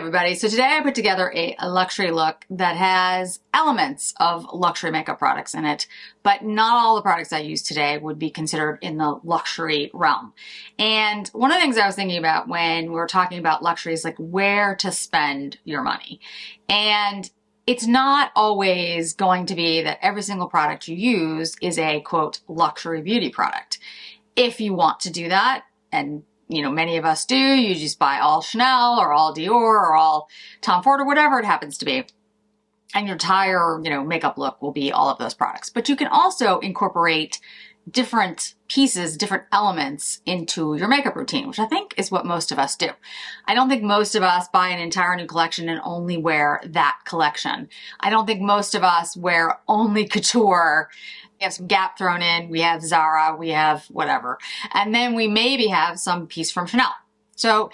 everybody. So today I put together a luxury look that has elements of luxury makeup products in it, but not all the products I use today would be considered in the luxury realm. And one of the things I was thinking about when we were talking about luxury is like where to spend your money. And it's not always going to be that every single product you use is a quote luxury beauty product. If you want to do that, and you know, many of us do, you just buy all Chanel or all Dior or all Tom Ford or whatever it happens to be. And your entire, you know, makeup look will be all of those products. But you can also incorporate different pieces, different elements into your makeup routine, which I think is what most of us do. I don't think most of us buy an entire new collection and only wear that collection. I don't think most of us wear only couture. We have some Gap thrown in, we have Zara, we have whatever. And then we maybe have some piece from Chanel. So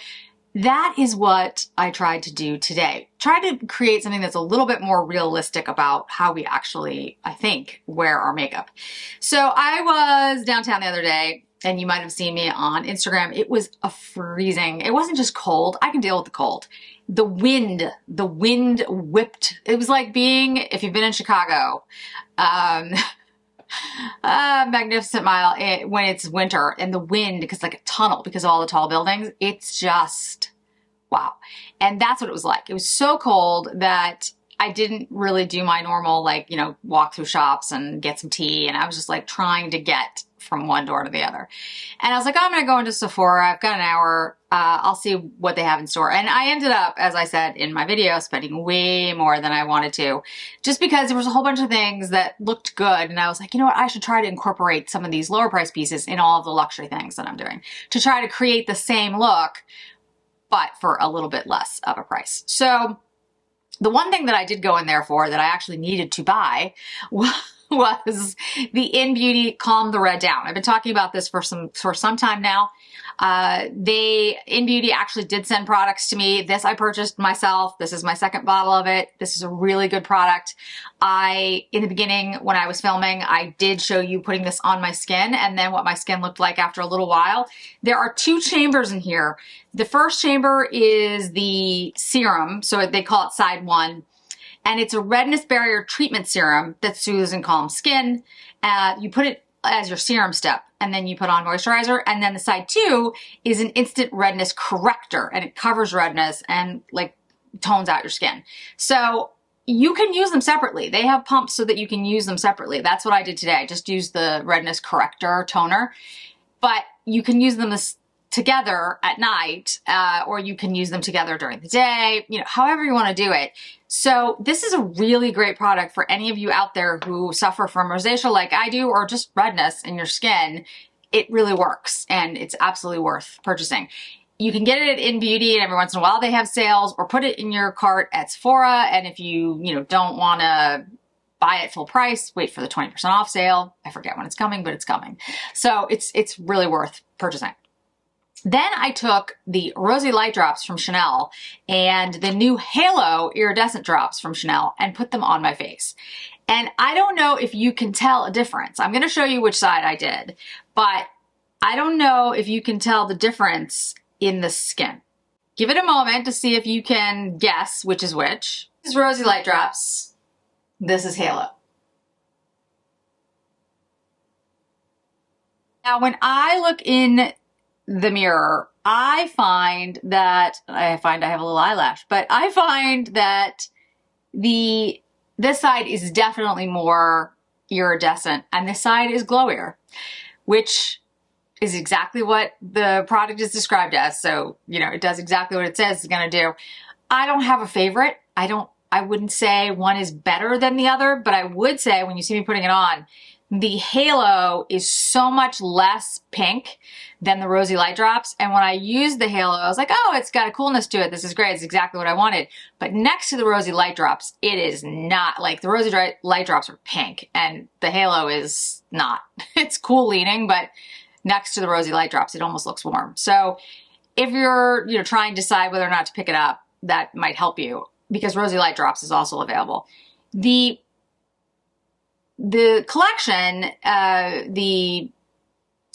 that is what I tried to do today. Try to create something that's a little bit more realistic about how we actually, I think, wear our makeup. So I was downtown the other day, and you might have seen me on Instagram. It was a freezing, it wasn't just cold. I can deal with the cold. The wind whipped. It was like being, if you've been in Chicago, Magnificent Mile when it's winter and the wind, because like a tunnel because of all the tall buildings, it's just wow. And that's what it was like. It was so cold that I didn't really do my normal, like, you know, walk through shops and get some tea, and I was just like trying to get from one door to the other. And I was like, oh, I'm gonna go into Sephora, I've got an hour, I'll see what they have in store. And I ended up, as I said in my video, spending way more than I wanted to, just because there was a whole bunch of things that looked good, and I was like, you know what, I should try to incorporate some of these lower price pieces in all of the luxury things that I'm doing to try to create the same look, but for a little bit less of a price. So the one thing that I did go in there for that I actually needed to buy was the InnBeauty Calm the Red Down. I've been talking about this for some time now. InnBeauty actually did send products to me. This I purchased myself. This is my second bottle of it. This is a really good product. In the beginning when I was filming, I did show you putting this on my skin and then what my skin looked like after a little while. There are two chambers in here. The first chamber is the serum, so they call it side one. And it's a redness barrier treatment serum that soothes and calms skin. You put it as your serum step, and then you put on moisturizer. And then the side two is an instant redness corrector, and it covers redness and like tones out your skin. So you can use them separately. They have pumps so that you can use them separately. That's what I did today. I just used the redness corrector toner, but you can use them together at night, or you can use them together during the day, you know, however you want to do it. So this is a really great product for any of you out there who suffer from rosacea like I do, or just redness in your skin. It really works, and it's absolutely worth purchasing. You can get it at InnBeauty, and every once in a while they have sales, or put it in your cart at Sephora. And if you don't want to buy it full price, wait for the 20% off sale. I forget when it's coming, but it's coming. So it's really worth purchasing. Then I took the Rosy Light Drops from Chanel and the new Halo Iridescent Drops from Chanel and put them on my face. And I don't know if you can tell a difference. I'm going to show you which side I did, but I don't know if you can tell the difference in the skin. Give it a moment to see if you can guess which is which. This is Rosy Light Drops. This is Halo. Now, when I look in the mirror, I find I have a little eyelash, but I find that this side is definitely more iridescent and this side is glowier, which is exactly what the product is described as. So, you know, it does exactly what it says it's going to do. I don't have a favorite. I wouldn't say one is better than the other, but I would say when you see me putting it on, the Halo is so much less pink than the Rosy Light Drops. And when I used the Halo, I was like, oh, it's got a coolness to it. This is great. It's exactly what I wanted. But next to the Rosy Light Drops, it is not. Like the Rosy Light Drops are pink and the Halo is not. It's cool leaning, but next to the Rosy Light Drops, it almost looks warm. So if you're trying to decide whether or not to pick it up, that might help you because Rosy Light Drops is also available. The collection, the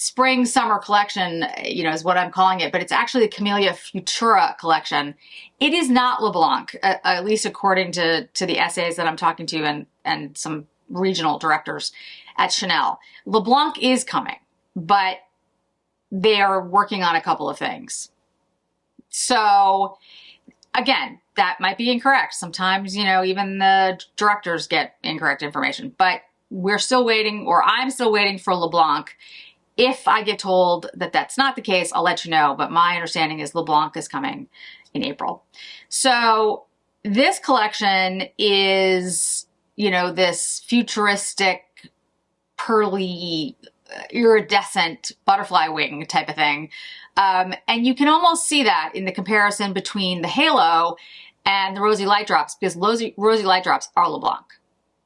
spring summer collection, you know, is what I'm calling it, but it's actually the Camelia Futura collection. It is not LeBlanc, at least according to the essays that I'm talking to and some regional directors at Chanel. LeBlanc is coming, but they are working on a couple of things. So again, that might be incorrect. Sometimes, you know, even the directors get incorrect information, but we're still waiting, or I'm still waiting for LeBlanc. If I get told that that's not the case, I'll let you know. But my understanding is LeBlanc is coming in April. So this collection is, you know, this futuristic, pearly, iridescent butterfly wing type of thing. And you can almost see that in the comparison between the halo and the Rosy light drops, because Rosy light drops are LeBlanc.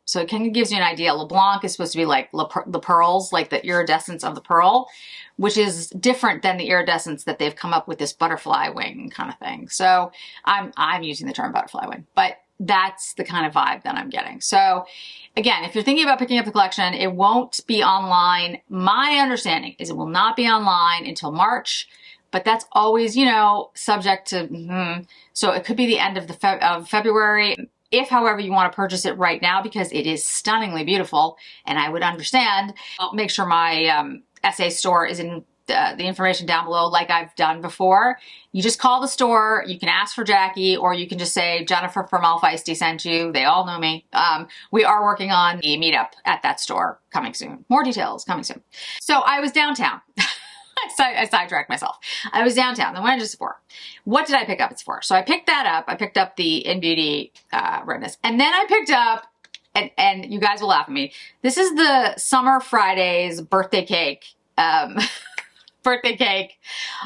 So it kind of gives you an idea. LeBlanc is supposed to be like the pearls, like the iridescence of the pearl, which is different than the iridescence that they've come up with, this butterfly wing kind of thing. So I'm using the term butterfly wing, but that's the kind of vibe that I'm getting. So again, if you're thinking about picking up the collection, it won't be online. My understanding is it will not be online until March, but that's always, you know, subject to, so it could be the end of February. If, however, you want to purchase it right now because it is stunningly beautiful, and I would understand, I'll make sure my SA store is in the information down below like I've done before. You just call the store, you can ask for Jackie, or you can just say Jennifer from Allfeisty sent you. They all know me. We are working on the meetup at that store coming soon. More details coming soon. So I was downtown. I sidetracked myself. I was downtown. Then went to Sephora. What did I pick up at Sephora? So I picked that up. I picked up the InnBeauty redness. And then I picked up, and you guys will laugh at me, this is the Summer Fridays birthday cake. Birthday cake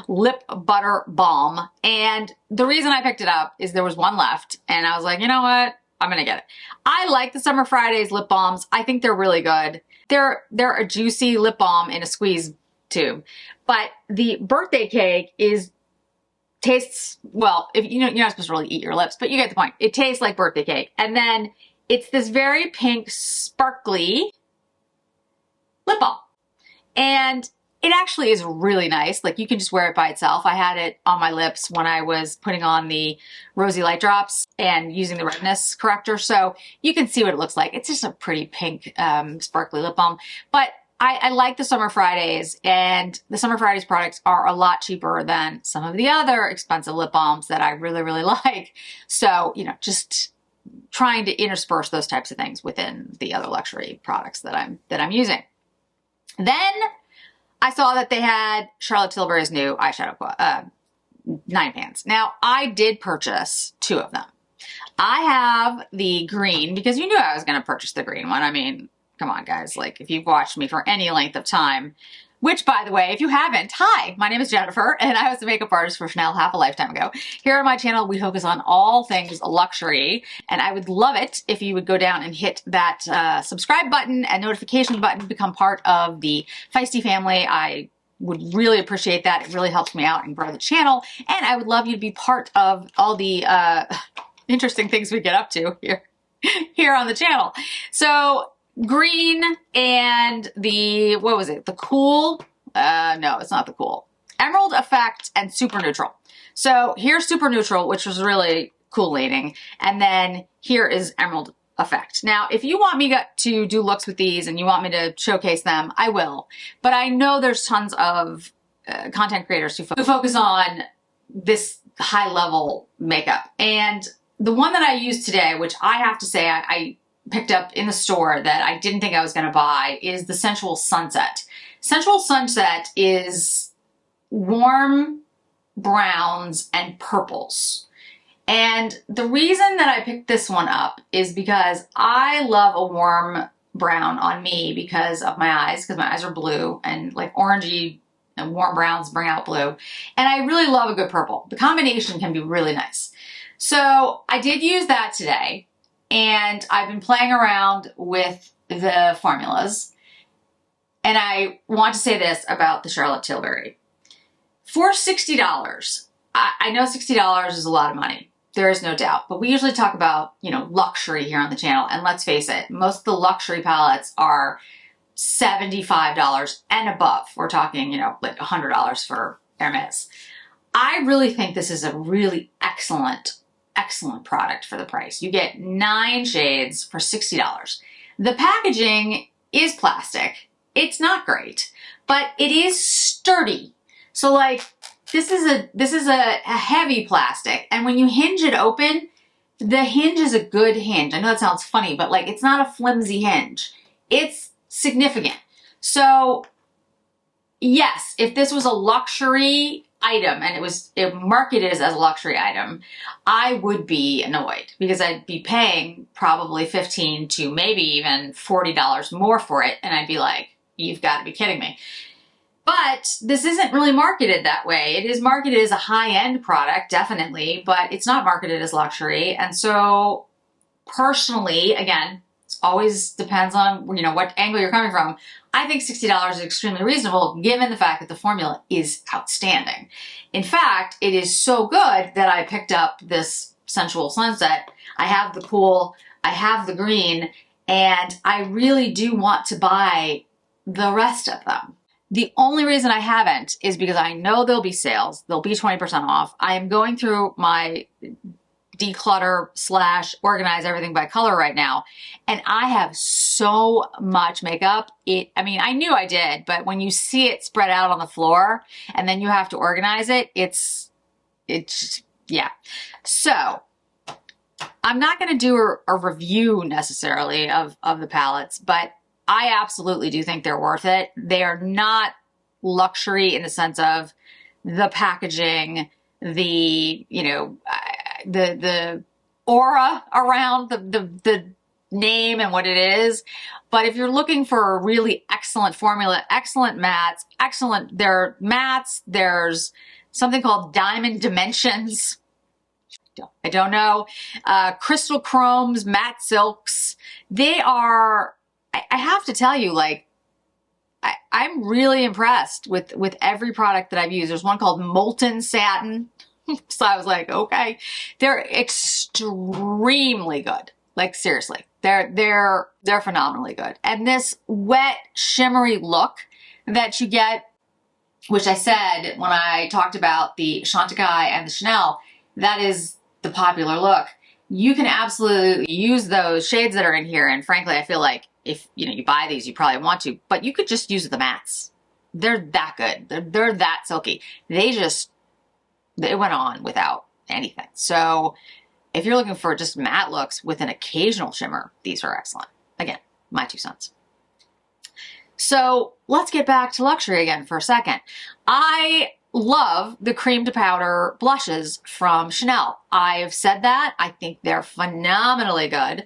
lip butter balm. And the reason I picked it up is there was one left. And I was like, you know what? I'm going to get it. I like the Summer Fridays lip balms. I think they're really good. They're a juicy lip balm in a squeeze tube. But the birthday cake tastes, well, if you know, you're not supposed to really eat your lips, but you get the point. It tastes like birthday cake. And then it's this very pink, sparkly lip balm. And it actually is really nice. Like, you can just wear it by itself. I had it on my lips when I was putting on the Rosy light drops and using the redness corrector. So you can see what it looks like. It's just a pretty pink, sparkly lip balm. But I like the Summer Fridays, and the Summer Fridays products are a lot cheaper than some of the other expensive lip balms that I really, really like. So, you know, just trying to intersperse those types of things within the other luxury products that I'm using. Then I saw that they had Charlotte Tilbury's new eyeshadow 9 pans. Now, I did purchase 2 of them. I have the green, because you knew I was going to purchase the green one. I mean, come on, guys. Like, if you've watched me for any length of time, which, by the way, if you haven't, hi, my name is Jennifer, and I was a makeup artist for Chanel half a lifetime ago. Here on my channel, we focus on all things luxury, and I would love it if you would go down and hit that subscribe button and notification button to become part of the Feisty family. I would really appreciate that. It really helps me out and grow the channel, and I would love you to be part of all the interesting things we get up to here on the channel. So, green and the, what was it? The Cool? No, it's not the Cool. Emerald Effect and Super Neutral. So here's Super Neutral, which was really cool leaning. And then here is Emerald Effect. Now, if you want me to do looks with these and you want me to showcase them, I will. But I know there's tons of content creators who focus on this high level makeup. And the one that I used today, which I have to say I picked up in the store that I didn't think I was going to buy, is the Sensual Sunset. Sensual Sunset is warm browns and purples. And the reason that I picked this one up is because I love a warm brown on me because of my eyes, because my eyes are blue, and like orangey and warm browns bring out blue. And I really love a good purple. The combination can be really nice. So I did use that today. And I've been playing around with the formulas. And I want to say this about the Charlotte Tilbury. For $60, I know $60 is a lot of money. There is no doubt. But we usually talk about, you know, luxury here on the channel. And let's face it, most of the luxury palettes are $75 and above. We're talking, you know, like $100 for Hermes. I really think this is a really excellent product for the price. You get 9 shades for $60. The packaging is plastic. It's not great, but it is sturdy. So like, this is a heavy plastic, and when you hinge it open, the hinge is a good hinge. I know that sounds funny, but like, it's not a flimsy hinge. It's significant. So yes, if this was a luxury item and it marketed as a luxury item, I would be annoyed because I'd be paying probably $15 to maybe even $40 more for it. And I'd be like, you've got to be kidding me. But this isn't really marketed that way. It is marketed as a high-end product, definitely, but it's not marketed as luxury. And so personally, again, it always depends on, you know, what angle you're coming from. I think $60 is extremely reasonable given the fact that the formula is outstanding. In fact, it is so good that I picked up this Sensual Sunset. I have the cool, I have the green, and I really do want to buy the rest of them. The only reason I haven't is because I know there'll be sales. There'll be 20% off. I am going through my declutter / organize everything by color right now. And I have so much makeup. I mean, I knew I did, but when you see it spread out on the floor and then you have to organize it, it's yeah. So I'm not going to do a review necessarily of the palettes, but I absolutely do think they're worth it. They are not luxury in the sense of the packaging, the, you know, the aura around the name and what it is. But if you're looking for a really excellent formula, excellent mattes, there are mattes, there's something called Diamond Dimensions. I don't know. Crystal chromes, matte silks. They are, I have to tell you, like, I'm really impressed with every product that I've used. There's one called Molten Satin. So I was like, okay, they're extremely good. Like, seriously, they're phenomenally good. And this wet shimmery look that you get, which I said when I talked about the Chantecaille and the Chanel, that is the popular look. You can absolutely use those shades that are in here. And frankly, I feel like if you buy these, you probably want to, but you could just use the mattes. They're that good. They're that silky. They went on without anything. So if you're looking for just matte looks with an occasional shimmer, these are excellent. Again, my 2 cents. So let's get back to luxury again for a second. I love the cream to powder blushes from Chanel. I've said that. I think they're phenomenally good.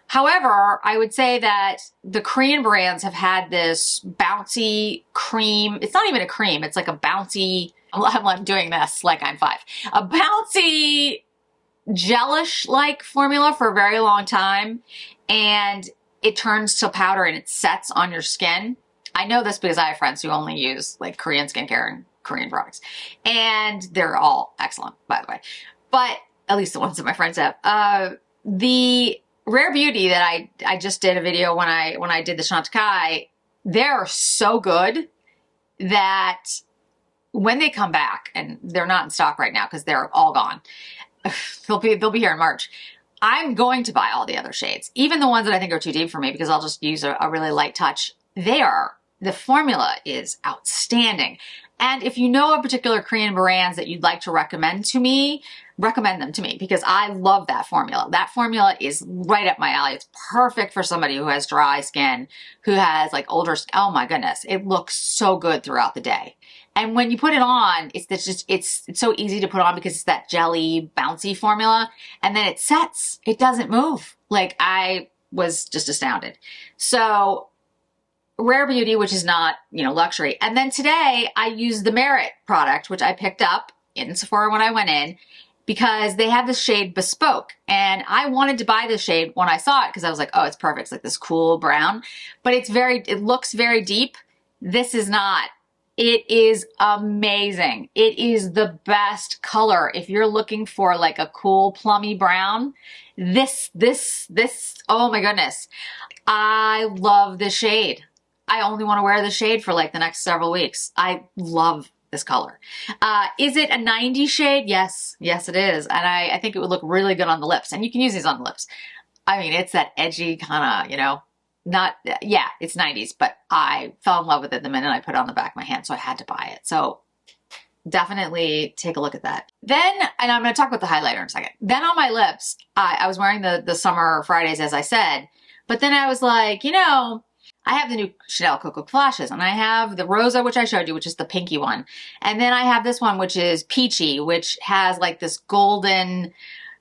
However, I would say that the Korean brands have had this bouncy cream. It's not even a cream. It's like a bouncy, I'm doing this like I'm 5. A bouncy gelish-like formula for a very long time. And it turns to powder and it sets on your skin. I know this because I have friends who only use like Korean skincare and Korean products. And they're all excellent, by the way. But at least the ones that my friends have. The Rare Beauty that I just did a video when I did the Chantecaille, they're so good that when they come back, and they're not in stock right now because they're all gone. They'll be here in March. I'm going to buy all the other shades, even the ones that I think are too deep for me, because I'll just use a really light touch. The formula is outstanding. And if you know a particular Korean brands that you'd like to recommend to me, recommend them to me because I love that formula. That formula is right up my alley. It's perfect for somebody who has dry skin, who has like older skin. Oh my goodness. It looks so good throughout the day. And when you put it on, it's so easy to put on because it's that jelly bouncy formula. And then it sets. It doesn't move. Like, I was just astounded. So Rare Beauty, which is not, luxury. And then today I used the Merit product, which I picked up in Sephora when I went in, because they have this shade Bespoke. And I wanted to buy this shade when I saw it because I was like, oh, it's perfect. It's like this cool brown, but it looks very deep. This is not. It is amazing. It is the best color. If you're looking for like a cool plummy brown, this, oh my goodness. I love this shade. I only want to wear the shade for like the next several weeks. I love this color. Is it a 90s shade? Yes. Yes, it is. And I think it would look really good on the lips. And you can use these on the lips. I mean, it's that edgy kind of, you know, not, yeah, it's 90s, but I fell in love with it the minute I put it on the back of my hand, so I had to buy it. So definitely take a look at that. Then, and I'm going to talk about the highlighter in a second. Then on my lips, I was wearing the Summer Fridays, as I said, but then I was like, you know, I have the new Chanel Coco Flashes, and I have the Rosa, which I showed you, which is the pinky one. And then I have this one, which is Peachy, which has like this golden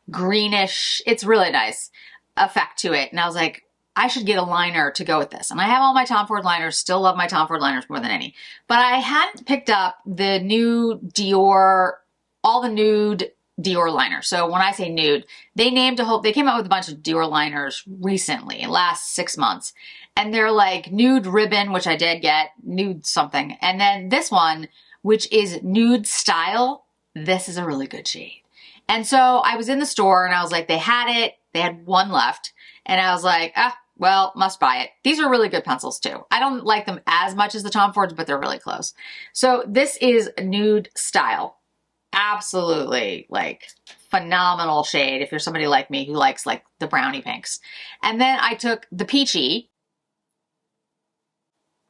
greenish, it's really nice effect to it. And I was like, I should get a liner to go with this. And I have all my Tom Ford liners, still love my Tom Ford liners more than any. But I hadn't picked up the new Dior, all the nude Dior liners. So when I say nude, they came out with a bunch of Dior liners recently, last 6 months. And they're like nude ribbon, which I did get, nude something. And then this one, which is nude style. This is a really good shade. And so I was in the store and I was like, they had it. They had one left. And I was like, well, must buy it. These are really good pencils too. I don't like them as much as the Tom Fords, but they're really close. So this is nude style. Absolutely like phenomenal shade if you're somebody like me who likes like the brownie pinks. And then I took the Peachy,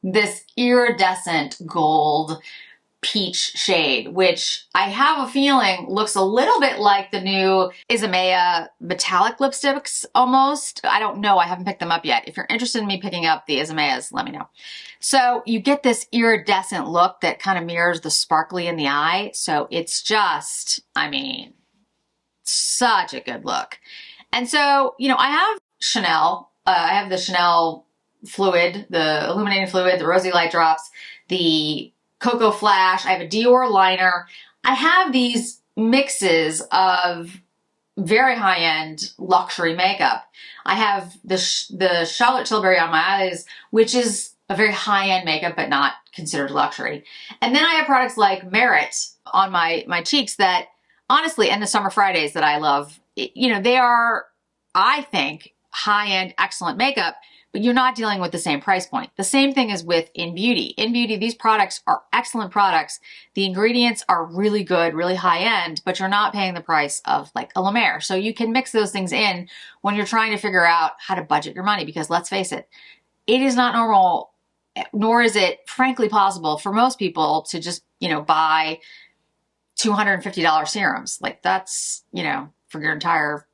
this iridescent gold peach shade, which I have a feeling looks a little bit like the new Isamaya metallic lipsticks almost. I don't know. I haven't picked them up yet. If you're interested in me picking up the Isamayas, let me know. So you get this iridescent look that kind of mirrors the sparkly in the eye. So it's just, I mean, such a good look. And so, you know, I have Chanel. I have the Chanel fluid, the illuminating fluid, the Rosy light drops, the Coco Flash. I have a Dior liner. I have these mixes of very high-end luxury makeup. I have the Charlotte Tilbury on my eyes, which is a very high-end makeup, but not considered luxury. And then I have products like Merit on my cheeks that, honestly, and the Summer Fridays that I love, you know, they are, I think, high-end, excellent makeup, but you're not dealing with the same price point. The same thing is with InnBeauty. InnBeauty, these products are excellent products. The ingredients are really good, really high end, but you're not paying the price of like a La Mer. So you can mix those things in when you're trying to figure out how to budget your money, because let's face it, it is not normal, nor is it frankly possible for most people to just, you know, buy $250 serums. Like that's, you know, for your entire,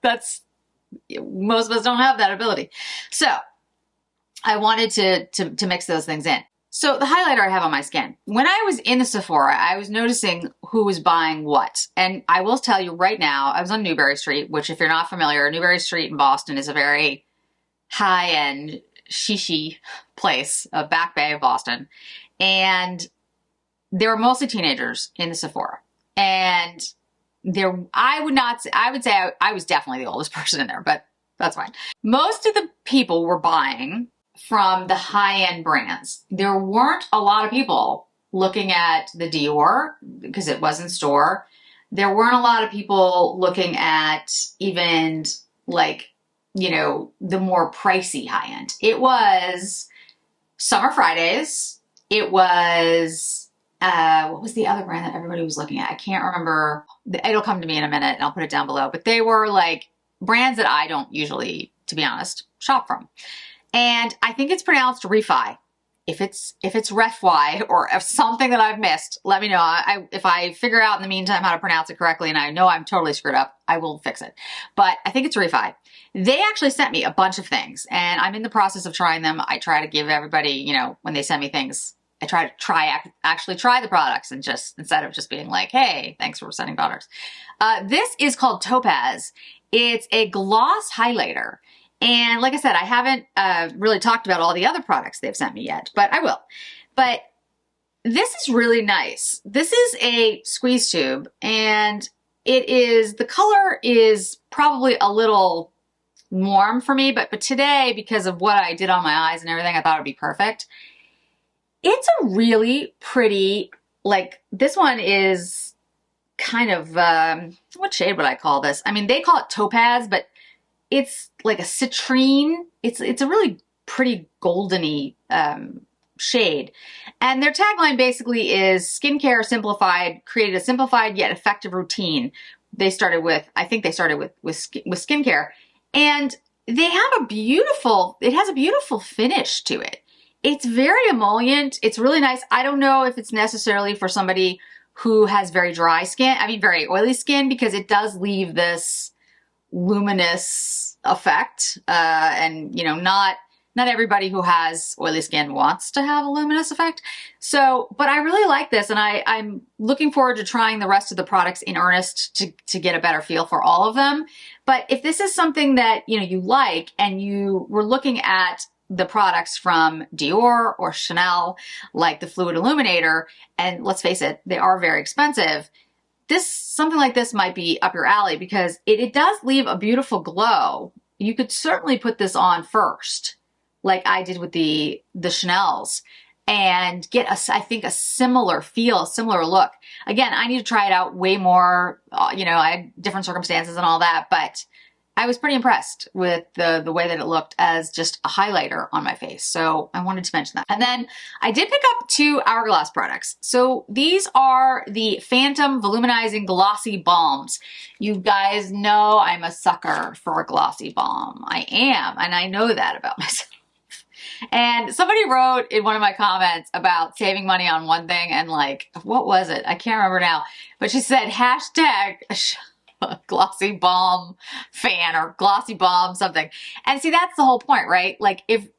that's, most of us don't have that ability. So I wanted to mix those things in. So the highlighter I have on my skin. When I was in the Sephora, I was noticing who was buying what. And I will tell you right now, I was on Newbury Street, which if you're not familiar, Newbury Street in Boston is a very high-end shishi place, a back bay of Boston. And there were mostly teenagers in the Sephora. And I would say I was definitely the oldest person in there, but that's fine. Most of the people were buying from the high-end brands. There weren't a lot of people looking at the Dior because it was in store. There weren't a lot of people looking at even like, you know, the more pricey high-end. It was Summer Fridays. It was what was the other brand that everybody was looking at? I can't remember. It'll come to me in a minute and I'll put it down below. But they were like brands that I don't usually, to be honest, shop from. And I think it's pronounced Refi. If it's Refy or if something that I've missed, let me know. If I figure out in the meantime how to pronounce it correctly and I know I'm totally screwed up, I will fix it. But I think it's Refi. They actually sent me a bunch of things and I'm in the process of trying them. I try to give everybody, you know, when they send me things, I try to actually try the products and just, instead of just being like, hey, thanks for sending products. This is called Topaz. It's a gloss highlighter. And like I said, I haven't really talked about all the other products they've sent me yet, but I will. But this is really nice. This is a squeeze tube and the color is probably a little warm for me, but today, because of what I did on my eyes and everything, I thought it'd be perfect. It's a really pretty, like this one is kind of, what shade would I call this? I mean, they call it Topaz, but it's like a citrine. It's a really pretty goldeny shade. And their tagline basically is skincare simplified, created a simplified yet effective routine. They started with, I think they started with skincare, and they have it has a beautiful finish to it. It's very emollient. It's really nice. I don't know if it's necessarily for somebody who has very dry skin, I mean, very oily skin, because it does leave this luminous effect. And you know, not everybody who has oily skin wants to have a luminous effect. So, but I really like this, and I'm looking forward to trying the rest of the products in earnest to get a better feel for all of them. But if this is something that, you know, you like, and you were looking at the products from Dior or Chanel, like the Fluid Illuminator, and let's face it, they are very expensive, something like this might be up your alley, because it does leave a beautiful glow. You could certainly put this on first, like I did with the Chanel's, and get I think a similar feel, similar look. Again, I need to try it out way more. You know, I had different circumstances and all that, but I was pretty impressed with the way that it looked as just a highlighter on my face. So I wanted to mention that. And then I did pick up 2 Hourglass products. So these are the Phantom Voluminizing Glossy Balms. You guys know I'm a sucker for a glossy balm. I am, and I know that about myself. And somebody wrote in one of my comments about saving money on one thing, and like, what was it? I can't remember now. But she said, hashtag glossy balm fan, or glossy balm something. And see, that's the whole point, right? Like if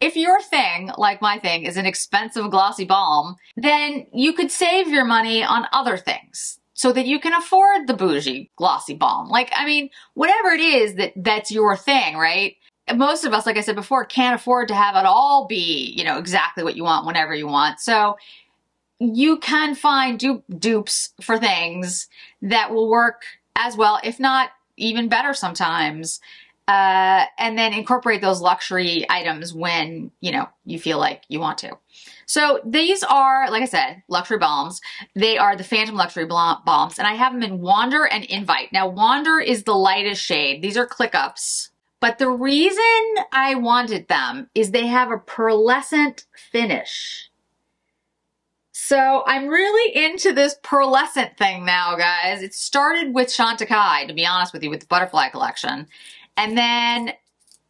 your thing, like my thing, is an expensive glossy balm, then you could save your money on other things so that you can afford the bougie glossy balm. Like, I mean, whatever it is that's your thing, right? Most of us, like I said before, can't afford to have it all be, you know, exactly what you want whenever you want. So you can find dupes for things that will work as well, if not even better sometimes, and then incorporate those luxury items when, you know, you feel like you want to. So these are, like I said, luxury balms. They are the Phantom Luxury Balms, and I have them in Wander and Invite. Now, Wander is the lightest shade. These are ClickUps. But the reason I wanted them is they have a pearlescent finish. So I'm really into this pearlescent thing now, guys. It started with Chantecaille, to be honest with you, with the Butterfly collection. And then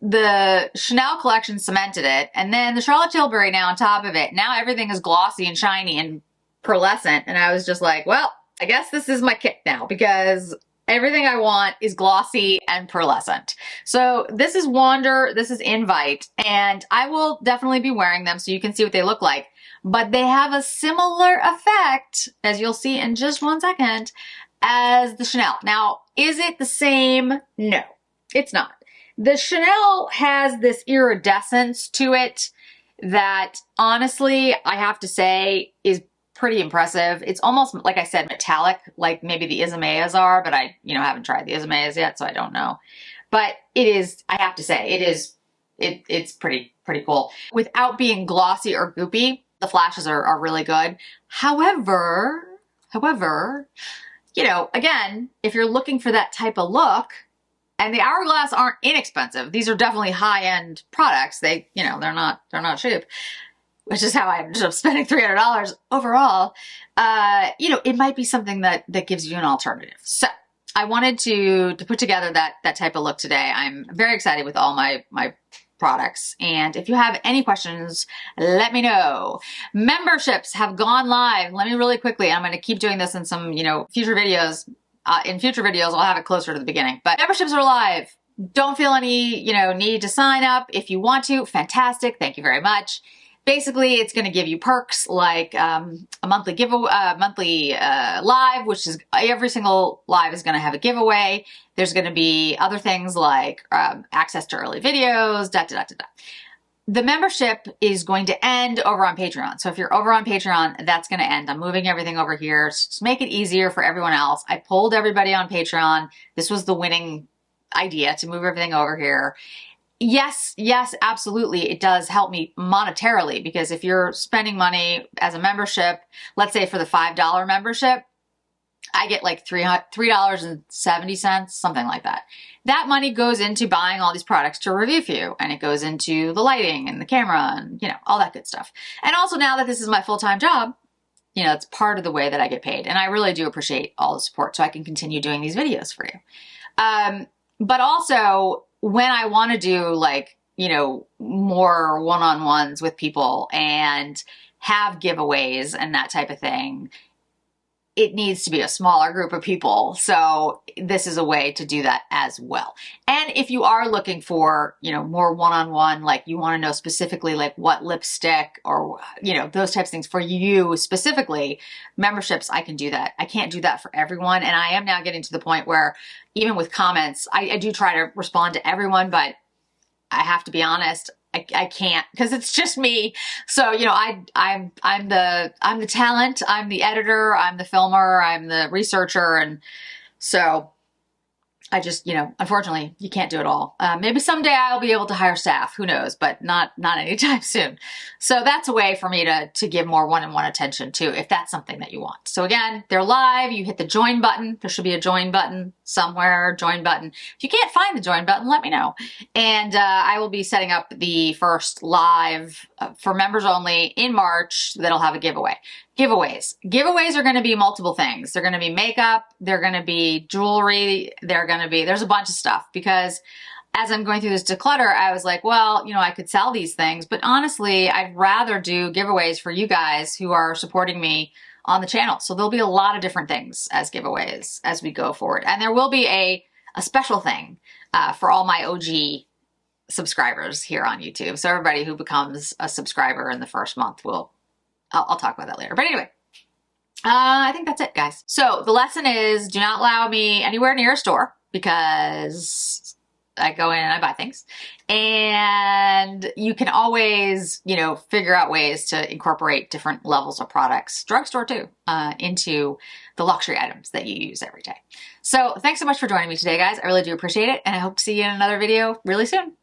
the Chanel collection cemented it. And then the Charlotte Tilbury now on top of it. Now everything is glossy and shiny and pearlescent. And I was just like, well, I guess this is my kit now, because everything I want is glossy and pearlescent. So this is Wander, this is Invite, and I will definitely be wearing them so you can see what they look like. But they have a similar effect, as you'll see in just one second, as the Chanel. Now, is it the same? No, it's not. The Chanel has this iridescence to it that, honestly, I have to say is pretty impressive. It's almost, like I said, metallic, like maybe the Isameyas are, but I, you know, haven't tried the Isameyas yet, so I don't know. But it is, I have to say, it's pretty cool. Without being glossy or goopy, the flashes are really good. However, you know, again, if you're looking for that type of look, and the Hourglass aren't inexpensive, these are definitely high-end products. They, you know, they're not cheap, which is how I ended up spending $300 overall. You know, it might be something that gives you an alternative. So I wanted to put together that type of look today. I'm very excited with all my products. And if you have any questions, let me know. Memberships have gone live. Let me really quickly, I'm going to keep doing this in some, you know, future videos. In future videos, I'll have it closer to the beginning. But memberships are live. Don't feel any, you know, need to sign up. If you want to, fantastic. Thank you very much. Basically, it's going to give you perks like a monthly live, which is every single live is going to have a giveaway. There's going to be other things like access to early videos, The membership is going to end over on Patreon. So if you're over on Patreon, that's going to end. I'm moving everything over here to make it easier for everyone else. I polled everybody on Patreon. This was the winning idea, to move everything over here. Yes, absolutely. It does help me monetarily, because if you're spending money as a membership, let's say for the $5 membership, I get like $3.70, something like that. That money goes into buying all these products to review for you, and it goes into the lighting and the camera and, you know, all that good stuff. And also now that this is my full-time job, you know, it's part of the way that I get paid. And I really do appreciate all the support so I can continue doing these videos for you. But also when I want to do like, you know, more one-on-ones with people and have giveaways and that type of thing, it needs to be a smaller group of people. So this is a way to do that as well. And if you are looking for, you know, more one-on-one, like you want to know specifically like what lipstick or, you know, those types of things for you specifically, memberships, I can do that. I can't do that for everyone. And I am now getting to the point where even with comments, I do try to respond to everyone, but I have to be honest, I can't, because it's just me. So, you know, I'm the talent, I'm the editor, I'm the filmer, I'm the researcher. And so I just, you know, unfortunately you can't do it all. Maybe someday I'll be able to hire staff, who knows, but not anytime soon. So that's a way for me to give more one-on-one attention too, if that's something that you want. So again, they're live, you hit the join button. There should be a join button somewhere, join button. If you can't find the join button, let me know. And I will be setting up the first live for members only in March that'll have a giveaway. Giveaways. Giveaways are going to be multiple things. They're going to be makeup. They're going to be jewelry. There's a bunch of stuff, because as I'm going through this declutter, I was like, well, you know, I could sell these things, but honestly, I'd rather do giveaways for you guys who are supporting me on the channel. So there'll be a lot of different things as giveaways as we go forward. And there will be a special thing for all my OG subscribers here on YouTube. So everybody who becomes a subscriber in the first month I'll talk about that later. But anyway, I think that's it, guys. So the lesson is, do not allow me anywhere near a store, because I go in and I buy things. And you can always, you know, figure out ways to incorporate different levels of products, drugstore too, into the luxury items that you use every day. So thanks so much for joining me today, guys. I really do appreciate it. And I hope to see you in another video really soon.